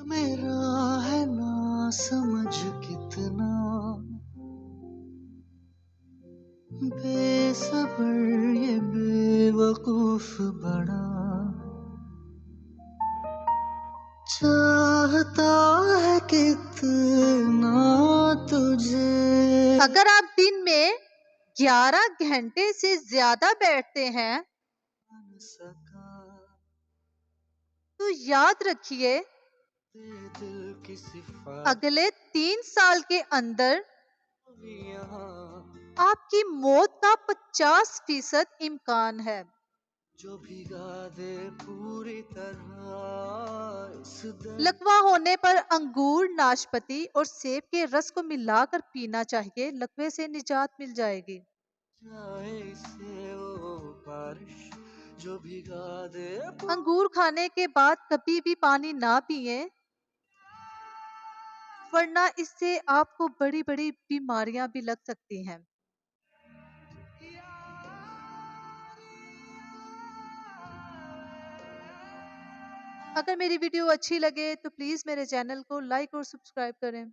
میرا ہے نا سمجھ کتنا بے صبر یہ بے وقوف بڑا چاہتا ہے کتنا تجھے. اگر آپ دن میں 11 گھنٹے سے زیادہ بیٹھتے ہیں تو یاد رکھیے دل کی صفات اگلے 3 سال کے اندر یہاں آپ کی موت کا 50% امکان ہے. جو بھگا دے پوری طرح اس دل لکوہ ہونے پر انگور، ناشپتی اور سیب کے رس کو ملا کر پینا چاہیے. لکوے سے نجات مل جائے گی. جائے سے وہ بارش جو بھگا دے انگور کھانے کے بعد کبھی بھی پانی نہ پیئیں ورنہ اس سے آپ کو بڑی بڑی بیماریاں بھی لگ سکتی ہیں. اگر میری ویڈیو اچھی لگے تو پلیز میرے چینل کو لائک اور سبسکرائب کریں.